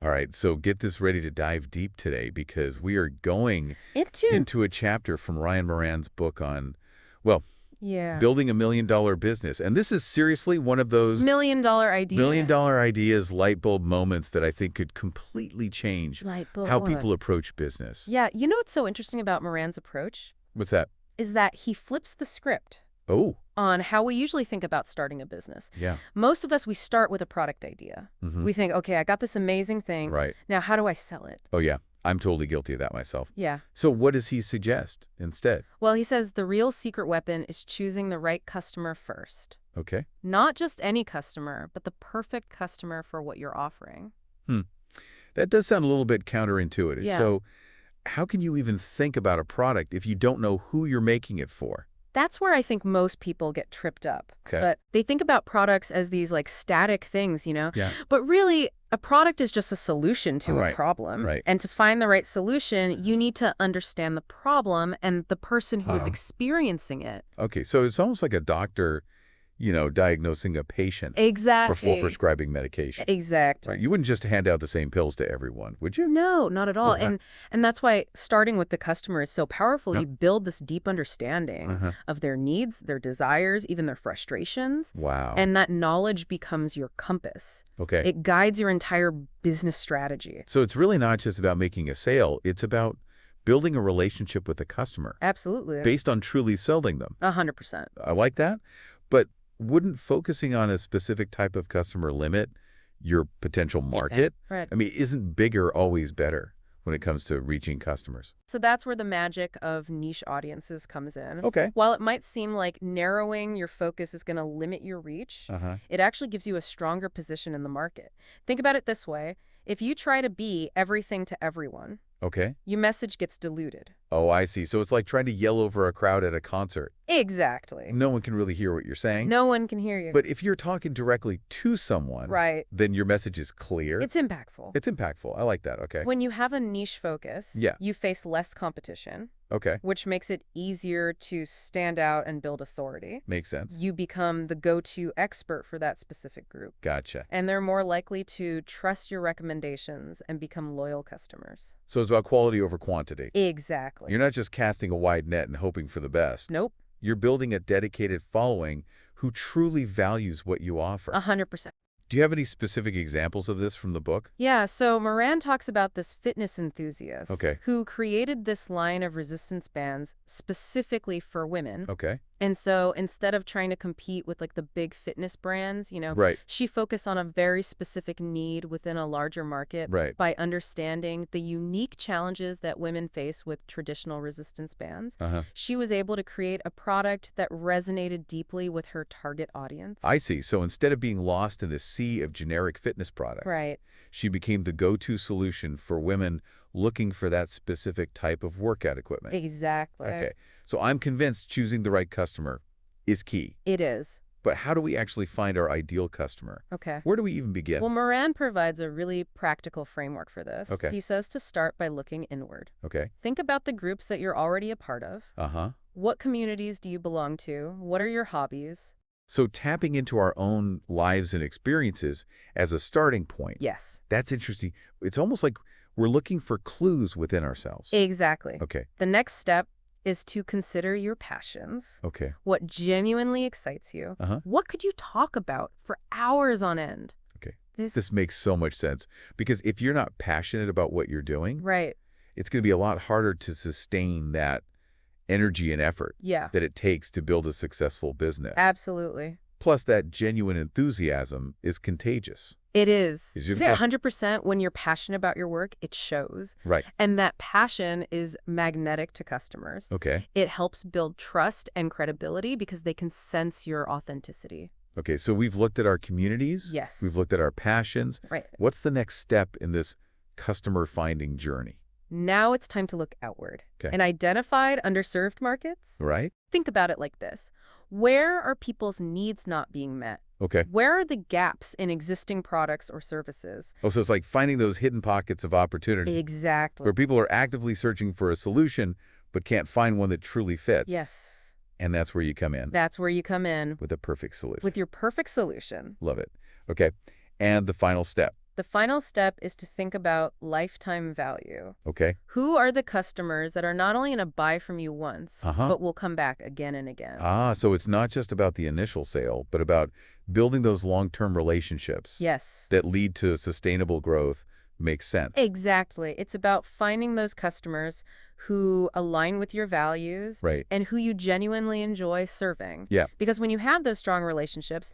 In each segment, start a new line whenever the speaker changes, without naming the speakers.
All right, so get this ready to dive deep today because we are going
Into
into a chapter from Ryan Moran's book on, well,
yeah.
building $1 million business. And this is seriously one of those
$1 million
million
idea.
dollar ideas, light bulb moments that I think could completely change
Light
how
bulb.
people approach business.
Yeah, you know what's so interesting about Moran's approach?
What's that?
Is that he flips the script
Oh,
on how we usually think about starting a business.
yeah.
Most of us, we start with a product idea.
Mm-hmm.
We think, okay, I got this amazing thing.
Right.
Now, how do I sell it?
Oh, yeah. I'm totally guilty of that myself.
Yeah.
So what does he suggest instead?
Well, he says the real secret weapon is choosing the right customer first.
Okay.
Not just any customer, but the perfect customer for what you're offering.
Hmm. That does sound a little bit counterintuitive.
Yeah.
So how can you even think about a product if you don't know who you're making it for?
That's where I think most people get tripped up.
Okay.
But they think about products as these like static things.
Yeah.
But really, a product is just a solution to a
Right.
problem.
Right.
And to find the right solution, you need to understand the problem and the person who is
Uh-huh.
experiencing it.
Okay, so it's almost like a doctor, diagnosing a patient before
Exactly.
prescribing medication.
Exactly.
Right. You wouldn't just hand out the same pills to everyone, would you?
No, not at all.
Okay.
And that's why starting with the customer is so powerful.
Yep.
You build this deep understanding
Uh-huh.
of their needs, their desires, even their frustrations.
Wow.
And that knowledge becomes your compass.
Okay.
It guides your entire business strategy.
So it's really not just about making a sale. It's about building a relationship with the customer
Absolutely.
based on truly selling them.
100%.
I like that. But wouldn't focusing on a specific type of customer limit your potential market?
Right.
I mean, isn't bigger always better when it comes to reaching customers?
So that's where the magic of niche audiences comes in.
Okay.
While it might seem like narrowing your focus is going to limit your reach,
Uh-huh.
it actually gives you a stronger position in the market. Think about it this way. If you try to be everything to everyone,
Okay.
your message gets diluted.
Oh, I see. So it's like trying to yell over a crowd at a concert.
Exactly.
No one can really hear what you're saying.
No one can hear you.
But if you're talking directly to someone,
Right.
then your message is clear.
It's impactful.
It's impactful. I like that. Okay.
When you have a niche focus,
Yeah.
you face less competition,
Okay.
which makes it easier to stand out and build authority.
Makes sense.
You become the go-to expert for that specific group.
Gotcha.
And they're more likely to trust your recommendations and become loyal customers.
So it's about quality over quantity.
Exactly.
You're not just casting a wide net and hoping for the best.
Nope.
You're building a dedicated following who truly values what you offer.
100%.
Do you have any specific examples of this from the book?
Yeah, so Moran talks about this fitness enthusiast
Okay.
who created this line of resistance bands specifically for women.
Okay.
And so instead of trying to compete with like the big fitness brands,
Right.
she focused on a very specific need within a larger market
Right.
by understanding the unique challenges that women face with traditional resistance bands.
Uh-huh.
She was able to create a product that resonated deeply with her target audience.
I see. So instead of being lost in the sea of generic fitness products,
Right.
she became the go-to solution for women looking for that specific type of workout equipment.
Exactly.
Okay. So I'm convinced choosing the right customer is key.
It is.
But how do we actually find our ideal customer?
Okay.
Where do we even begin?
Well, Moran provides a really practical framework for this.
Okay.
He says to start by looking inward.
Okay.
Think about the groups that you're already a part of.
Uh-huh.
What communities do you belong to? What are your hobbies?
So tapping into our own lives and experiences as a starting point.
Yes.
That's interesting. It's almost like we're looking for clues within ourselves.
Exactly.
Okay.
The next step is to consider your passions.
Okay.
What genuinely excites you?
Uh-huh.
What could you talk about for hours on end?
Okay.
This
This makes so much sense because if you're not passionate about what you're doing,
right.
it's going to be a lot harder to sustain that energy and effort
Yeah.
that it takes to build a successful business.
Absolutely.
Plus, that genuine enthusiasm is contagious.
It is.
Is it?
100% when you're passionate about your work, it shows.
Right.
And that passion is magnetic to customers.
Okay.
It helps build trust and credibility because they can sense your authenticity.
Okay, so we've looked at our communities.
Yes.
We've looked at our passions.
Right.
What's the next step in this customer finding journey?
Now it's time to look outward.
Okay.
And identified underserved markets?
Right?
Think about it like this. Where are people's needs not being met?
Okay.
Where are the gaps in existing products or services?
Oh, so it's like finding those hidden pockets of opportunity
Exactly.
where people are actively searching for a solution but can't find one that truly fits.
Yes.
And that's where you come in
That's where you come in
with a perfect solution.
with your perfect solution.
Love it. Okay. And the final step.
The final step is to think about lifetime value.
Okay.
Who are the customers that are not only going to buy from you once,
Uh-huh.
but will come back again and again?
Ah, so it's not just about the initial sale, but about building those long-term relationships
Yes.
that lead to sustainable growth. Makes sense.
Exactly. It's about finding those customers who align with your values
Right.
and who you genuinely enjoy serving.
Yeah.
Because when you have those strong relationships,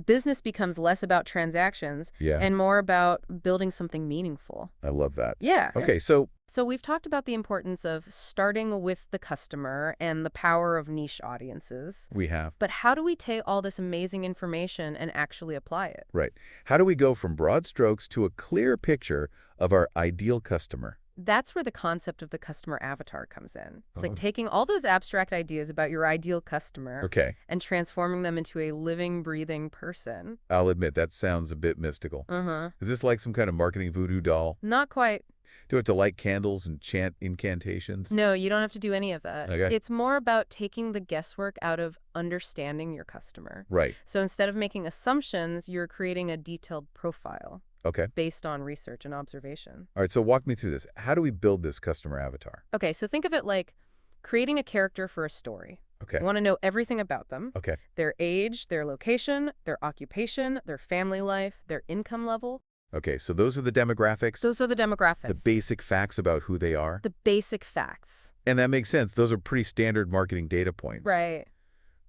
business becomes less about transactions
Yeah.
and more about building something meaningful.
I love that.
Yeah.
Okay, so
So we've talked about the importance of starting with the customer and the power of niche audiences.
we have.
But how do we take all this amazing information and actually apply it?
Right. How do we go from broad strokes to a clear picture of our ideal customer?
That's where the concept of the customer avatar comes in. It's like
Oh.
taking all those abstract ideas about your ideal customer
Okay.
and transforming them into a living, breathing person.
I'll admit that sounds a bit mystical.
Uh-huh.
Is this like some kind of marketing voodoo doll?
Not quite.
Do I have to light candles and chant incantations?
No, you don't have to do any of that.
Okay.
It's more about taking the guesswork out of understanding your customer.
Right.
So instead of making assumptions, you're creating a detailed profile
Okay.
based on research and observation.
All right, so walk me through this. How do we build this customer avatar?
Okay, so think of it like creating a character for a story.
Okay.
You want to know everything about them.
Okay.
Their age, their location, their occupation, their family life, their income level.
Okay, so those are the demographics,
Those are the demographics,
the basic facts about who they are.
the basic facts.
And that makes sense. Those are pretty standard marketing data points.
Right.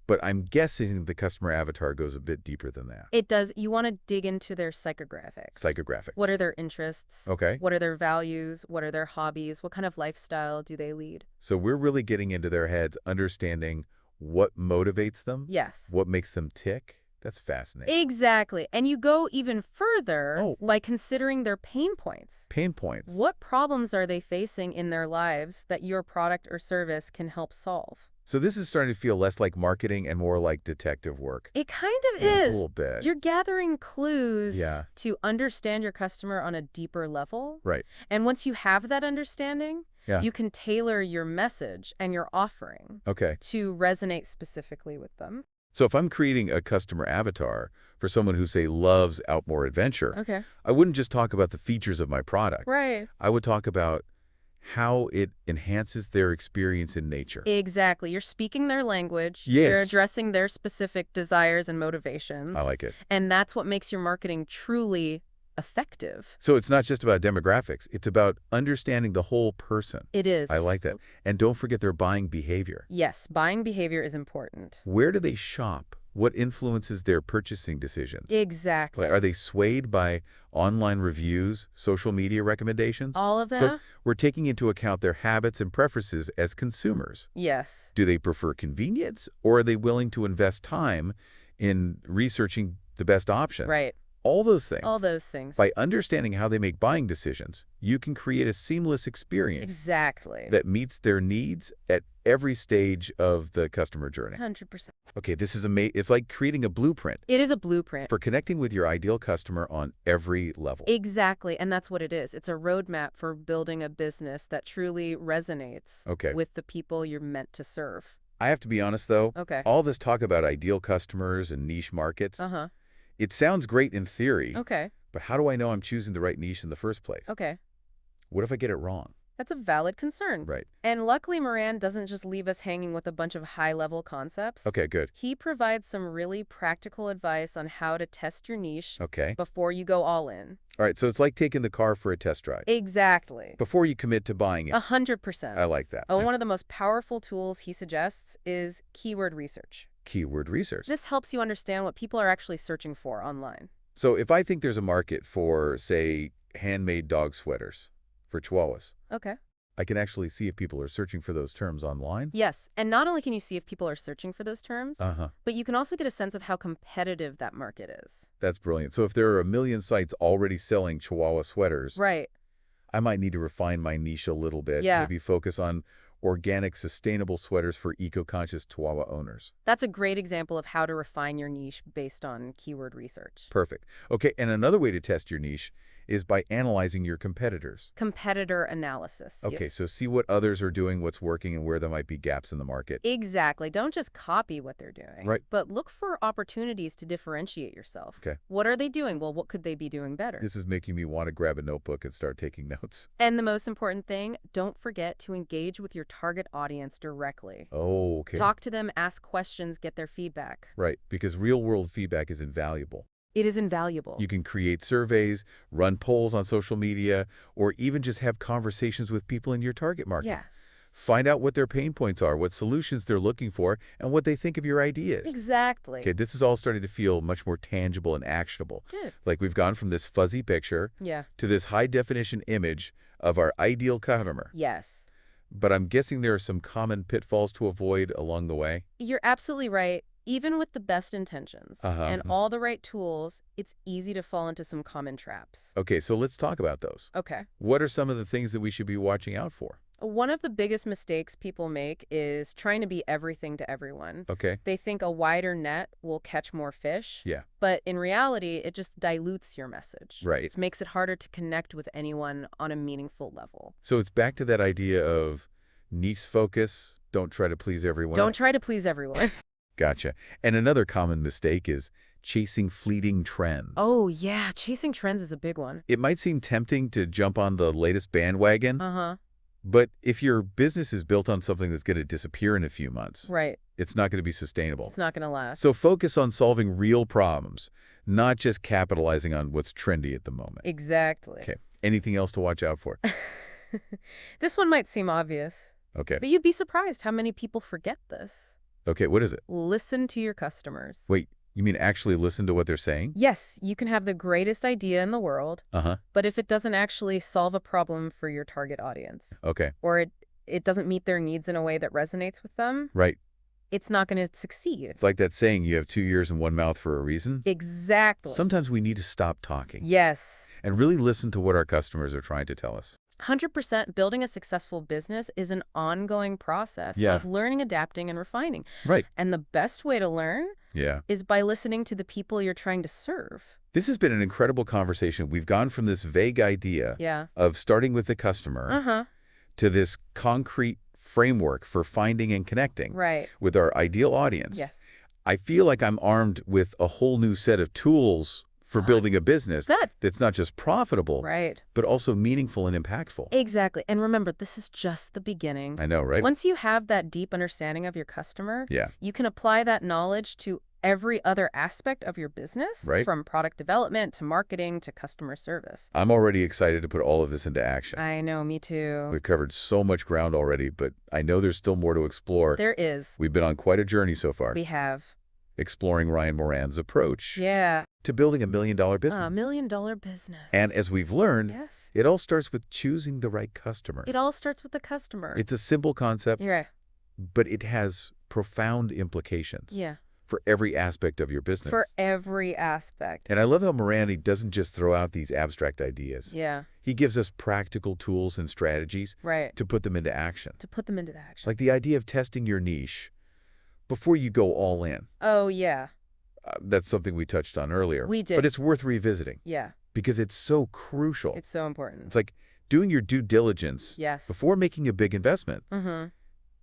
But I'm guessing the customer avatar goes a bit deeper than that.
It does. You want to dig into their psychographics.
Psychographics.
What are their interests?
Okay.
What are their values? What are their hobbies? What kind of lifestyle do they lead?
So we're really getting into their heads, understanding what motivates them,
Yes.
what makes them tick. That's fascinating.
Exactly. And you go even further
Oh.
by considering their pain points.
Pain points.
What problems are they facing in their lives that your product or service can help solve?
So this is starting to feel less like marketing and more like detective work.
It kind of
A
is.
little bit.
You're gathering clues
Yeah.
to understand your customer on a deeper level.
Right.
And once you have that understanding,
Yeah.
you can tailor your message and your offering
Okay.
to resonate specifically with them.
So if I'm creating a customer avatar for someone who, say, loves outdoor adventure,
Okay.
I wouldn't just talk about the features of my product.
Right.
I would talk about how it enhances their experience in nature.
Exactly. You're speaking their language.
Yes.
You're addressing their specific desires and motivations.
I like it.
And that's what makes your marketing truly effective.
So it's not just about demographics. It's about understanding the whole person.
It is.
I like that. And don't forget their buying behavior.
Yes, buying behavior is important.
Where do they shop? What influences their purchasing decisions?
Exactly.
Like, are they swayed by online reviews, social media recommendations?
All of that?
So we're taking into account their habits and preferences as consumers.
Yes.
Do they prefer convenience, or are they willing to invest time in researching the best option?
Right.
All those things.
All those things.
By understanding how they make buying decisions, you can create a seamless experience
Exactly.
that meets their needs at every stage of the customer journey.
100%.
Okay, this is it's like creating a blueprint
It is a blueprint.
for connecting with your ideal customer on every level.
Exactly. And that's what it is. It's a roadmap for building a business that truly resonates
Okay.
with the people you're meant to serve.
I have to be honest, though.
Okay.
All this talk about ideal customers and niche markets,
Uh-huh.
it sounds great in theory,
Okay.
but how do I know I'm choosing the right niche in the first place?
Okay.
What if I get it wrong?
That's a valid concern.
Right.
And luckily, Moran doesn't just leave us hanging with a bunch of high-level concepts.
Okay, good.
He provides some really practical advice on how to test your niche
Okay.
before you go all in.
All right, so it's like taking the car for a test drive
Exactly.
before you commit to buying it.
100%.
I like that.
Oh, one of the most powerful tools he suggests is keyword research.
Keyword research.
This helps you understand what people are actually searching for online.
So if I think there's a market for, say, handmade dog sweaters for Chihuahuas,
Okay.
I can actually see if people are searching for those terms online.
Yes, and not only can you see if people are searching for those terms,
Uh-huh.
but you can also get a sense of how competitive that market is.
That's brilliant. So if there are a million sites already selling Chihuahua sweaters,
Right.
I might need to refine my niche a little bit.
Yeah.
Maybe focus on organic, sustainable sweaters for eco-conscious Chihuahua owners.
That's a great example of how to refine your niche based on keyword research.
Perfect. Okay, and another way to test your niche is by analyzing your competitors.
Competitor analysis,
Okay,
yes.
so see what others are doing, what's working, and where there might be gaps in the market.
Exactly. Don't just copy what they're doing,
Right.
but look for opportunities to differentiate yourself.
Okay.
What are they doing? Well, what could they be doing better?
This is making me want to grab a notebook and start taking notes.
And the most important thing, don't forget to engage with your target audience directly.
Oh, okay.
Talk to them, ask questions, get their feedback.
Right, because real-world feedback is invaluable.
It is invaluable.
You can create surveys, run polls on social media, or even just have conversations with people in your target market.
Yes.
Find out what their pain points are, what solutions they're looking for, and what they think of your ideas.
Exactly.
Okay, this is all starting to feel much more tangible and actionable.
Good.
Like we've gone from this fuzzy picture
Yeah.
to this high-definition image of our ideal customer.
Yes.
But I'm guessing there are some common pitfalls to avoid along the way.
You're absolutely right. Even with the best intentions and
Uh-huh.
all the right tools, it's easy to fall into some common traps.
Okay, so let's talk about those.
Okay.
What are some of the things that we should be watching out for?
One of the biggest mistakes people make is trying to be everything to everyone.
Okay.
They think a wider net will catch more fish.
Yeah.
But in reality, it just dilutes your message.
Right.
It makes it harder to connect with anyone on a meaningful level.
So it's back to that idea of niche focus. Don't try to please everyone.
Don't try to please everyone.
Gotcha. And another common mistake is chasing fleeting trends.
Oh, yeah. Chasing trends is a big one.
It might seem tempting to jump on the latest bandwagon,
Uh-huh.
but if your business is built on something that's going to disappear in a few months,
Right.
it's not going to be sustainable.
It's not going to last.
So focus on solving real problems, not just capitalizing on what's trendy at the moment.
Exactly.
Okay. Anything else to watch out for?
This one might seem obvious,
Okay.
but you'd be surprised how many people forget this.
Okay, what is it?
Listen to your customers.
Wait, you mean actually listen to what they're saying?
Yes, you can have the greatest idea in the world,
Uh-huh.
but if it doesn't actually solve a problem for your target audience,
Okay.
or it doesn't meet their needs in a way that resonates with them,
Right.
it's not going to succeed.
It's like that saying, you have two ears and one mouth for a reason.
Exactly.
Sometimes we need to stop talking
Yes.
and really listen to what our customers are trying to tell us.
100% building a successful business is an ongoing process
Yeah.
of learning, adapting, and refining.
Right.
And the best way to learn
Yeah.
is by listening to the people you're trying to serve.
This has been an incredible conversation. We've gone from this vague idea
Yeah.
of starting with the customer
Uh-huh.
to this concrete framework for finding and connecting
Right.
with our ideal audience.
Yes.
I feel like I'm armed with a whole new set of tools for building a business that's not just profitable,
Right.
but also meaningful and impactful.
Exactly. And remember, this is just the beginning.
I know, right?
Once you have that deep understanding of your customer,
Yeah.
you can apply that knowledge to every other aspect of your business,
Right.
from product development to marketing to customer service.
I'm already excited to put all of this into action.
I know, me too.
We've covered so much ground already, but I know there's still more to explore.
There is.
We've been on quite a journey so far,
We have.
exploring Ryan Moran's approach
Yeah.
to building $1 million business.
A $1 million business.
And as we've learned,
Yes.
it all starts with choosing the right customer.
It all starts with the customer.
It's a simple concept,
You're right.
but it has profound implications
Yeah.
for every aspect of your business.
For every aspect.
And I love how Moran doesn't just throw out these abstract ideas.
Yeah.
He gives us practical tools and strategies
Right.
to put them into action.
To put them into action.
Like the idea of testing your niche before you go all in.
Oh, yeah.
That's something we touched on earlier.
We did.
But it's worth revisiting
Yeah.
because it's so crucial.
It's so important.
It's like doing your due diligence
Yes.
before making a big investment.
Mm-hmm.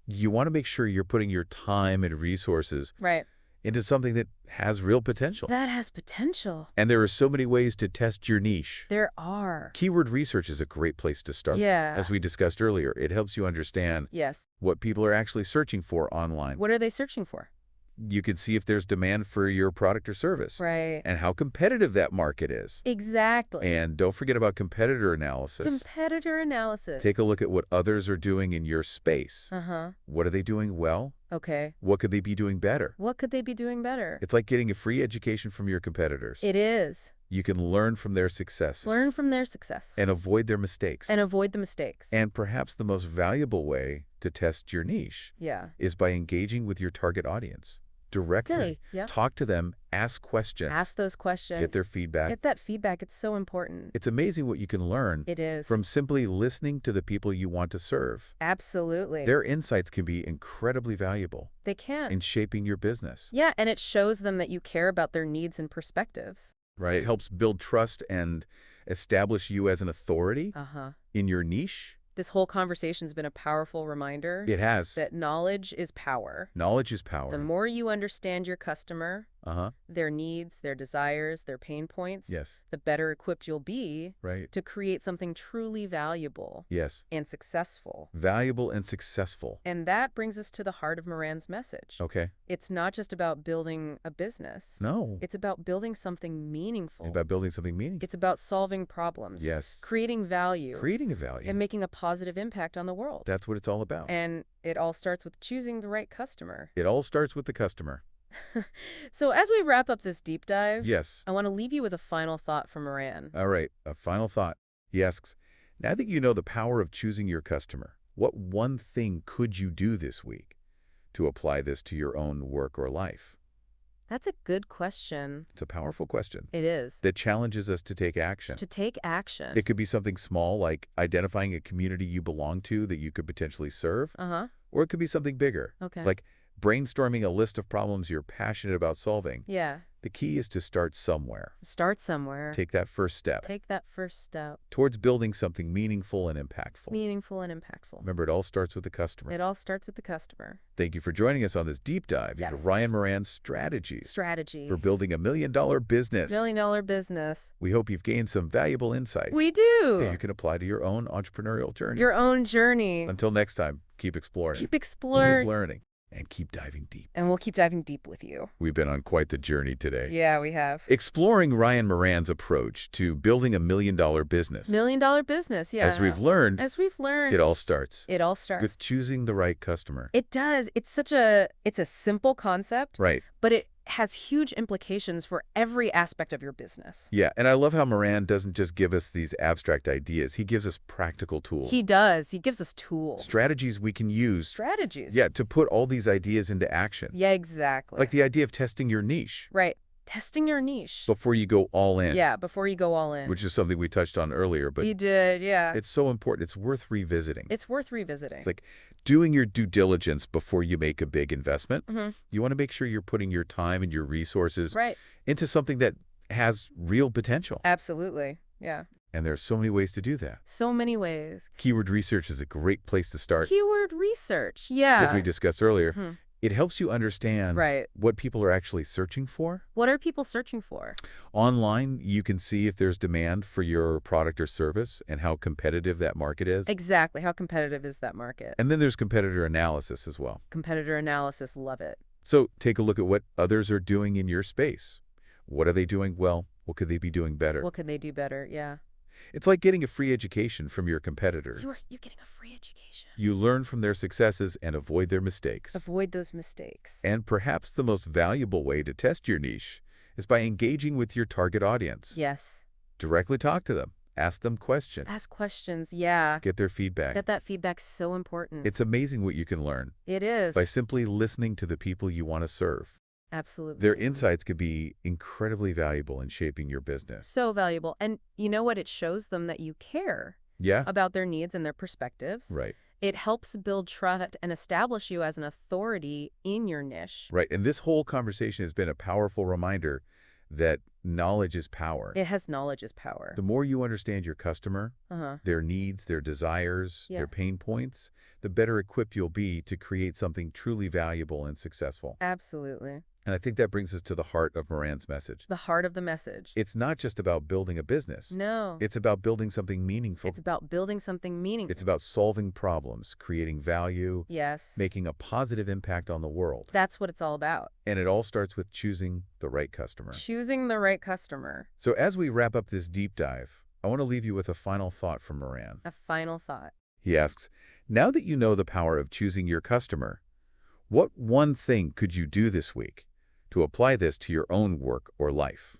You want to make sure you're putting your time and resources
Right.
into something that has real potential.
That has potential.
And there are so many ways to test your niche.
There are.
Keyword research is a great place to start.
Yeah.
As we discussed earlier, it helps you understand
Yes.
what people are actually searching for online.
What are they searching for?
You can see if there's demand for your product or service
Right.
and how competitive that market is.
Exactly.
And don't forget about competitor analysis.
Competitor analysis.
Take a look at what others are doing in your space.
Uh-huh.
What are they doing well?
Okay.
What could they be doing better?
What could they be doing better?
It's like getting a free education from your competitors.
It is.
You can learn from their successes.
Learn from their success.
and avoid their mistakes.
And avoid the mistakes.
And perhaps the most valuable way to test your niche
Yeah.
is by engaging with your target audience directly.
Really? Yeah.
Talk to them, ask questions,
Ask those questions.
get their feedback.
Get that feedback. It's so important.
It's amazing what you can learn
It is.
from simply listening to the people you want to serve.
Absolutely.
Their insights can be incredibly valuable
They can.
in shaping your business.
Yeah, and it shows them that you care about their needs and perspectives.
Right? It helps build trust and establish you as an authority
Uh-huh.
in your niche.
This whole conversation's been a powerful reminder
It has.
that knowledge is power.
Knowledge is
The
power.
more you understand your customer,
Uh-huh.
their needs, their desires, their pain points,
Yes.
the better equipped you'll be
Right.
to create something truly valuable
Yes.
and successful.
Valuable and successful.
And that brings us to the heart of Moran's message.
Okay.
It's not just about building a business.
No.
It's about building something meaningful.
It's about building something meaningful.
It's about solving problems.
Yes.
Creating value.
Creating a value.
And making a positive impact on the world.
That's what it's all about.
And it all starts with choosing the right customer.
It all starts with the customer.
So as we wrap up this deep dive,
Yes.
I want to leave you with a final thought from Moran.
All right. A final thought. He asks, now that you know the power of choosing your customer, what one thing could you do this week to apply this to your own work or life?
That's a good question.
It's a powerful question
It is.
that challenges us to take action.
To take action.
It could be something small, like identifying a community you belong to that you could potentially serve,
Uh-huh.
or it could be something bigger,
Okay.
like brainstorming a list of problems you're passionate about solving.
Yeah.
The key is to start somewhere.
Start somewhere.
Take that first step
Take that first step.
towards building something meaningful and impactful.
Meaningful and impactful.
Remember, it all starts with the customer.
It all starts with the customer.
Thank you for joining us on this deep dive into
Yes.
Ryan Moran's strategies
Strategies.
for building $1 million business.
$1 million business.
We hope you've gained some valuable insights
We
that
do.
you can apply to your own entrepreneurial journey.
Your own journey.
Until next time, keep exploring,
Keep
keep
exploring.
learning, and keep diving deep.
And we'll keep diving deep with you.
We've been on quite the journey today.
Yeah, we have.
Exploring Ryan Moran's approach to building $1 million business.
$1 million business, yeah.
As we've learned,
it
all starts
It all starts.
with choosing the right customer.
It does. It's a simple concept,
Right.
but it has huge implications for every aspect of your business.
Yeah, and I love how Moran doesn't just give us these abstract ideas. He gives us practical tools.
He does. He gives us tools.
Strategies we can use.
Strategies.
Yeah, to put all these ideas into action.
Yeah, exactly.
Like the idea of testing your niche
Right. Testing your niche.
before you go all in.
Yeah, before you go all in.
Which is something we touched on earlier, but
You did, yeah.
it's so important. It's worth revisiting.
It's worth revisiting.
It's like doing your due diligence before you make a big investment.
Mm-hmm.
You want to make sure you're putting your time and your resources
Right.
into something that has real potential.
Absolutely. Yeah.
And there's so many ways to do that.
So many ways.
Keyword research is a great place to start.
Keyword research. Yeah.
As we discussed earlier,
Mhm.
it helps you understand
Right.
what people are actually searching for.
What are people searching for?
Online, you can see if there's demand for your product or service and how competitive that market is.
Exactly. How competitive is that market?
And then there's competitor analysis as well.
Competitor analysis. Love it.
So take a look at what others are doing in your space. What are they doing well? What could they be doing better?
What can they do better? Yeah.
It's like getting a free education from your competitors.
You're getting a free education.
You learn from their successes and avoid their mistakes.
Avoid those mistakes.
And perhaps the most valuable way to test your niche is by engaging with your target audience.
Yes.
Directly talk to them. Ask them questions.
Ask questions. Yeah.
Get their feedback.
That feedback's so important.
It's amazing what you can learn
It is.
by simply listening to the people you want to serve.
Absolutely.
Their insights could be incredibly valuable in shaping your business.
So valuable. And you know what? It shows them that you care
Yeah,
about their needs and their perspectives.
right.
It helps build trust and establish you as an authority in your niche.
Right. And this whole conversation has been a powerful reminder that knowledge is power.
It has knowledge is power.
The more you understand your customer,
Uh-huh.
their needs, their desires,
Yeah.
their pain points, the better equipped you'll be to create something truly valuable and successful.
Absolutely.
And I think that brings us to the heart of Moran's message.
The heart of the message.
It's not just about building a business.
No.
It's about building something meaningful.
It's about building something meaningful.
It's about solving problems, creating value,
Yes.
making a positive impact on the world.
That's what it's all about.
And it all starts with choosing the right customer.
Choosing the right customer.
So as we wrap up this deep dive, I want to leave you with a final thought from Moran.
A final thought.
He asks, now that you know the power of choosing your customer, what one thing could you do this week to apply this to your own work or life?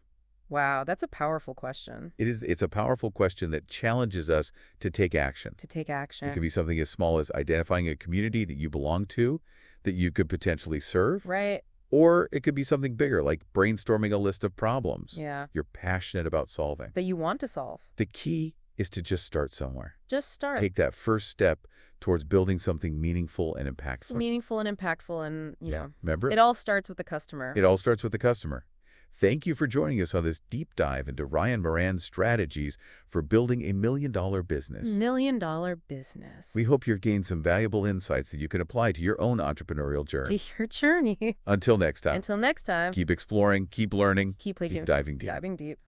Wow, that's a powerful question.
It's a powerful question that challenges us to take action.
To take
It
action.
could be something as small as identifying a community that you belong to, that you could potentially serve.
Right.
Or it could be something bigger, like brainstorming a list of problems
Yeah.
you're passionate about solving.
That you want to solve.
The key is to just start somewhere.
Just start.
Take that first step towards building something meaningful and impactful.
Meaningful and impactful and, you know,
Remember?
it all starts with the customer.
It all starts with the customer. Thank you for joining us on this deep dive into Ryan Moran's strategies for building a million-dollar business.
Million-dollar business.
We hope you've gained some valuable insights that you can apply to your own entrepreneurial journey.
To your journey.
Until next time,
Until next time.
keep exploring, keep learning,
Keep
keep diving deep.
Diving deep.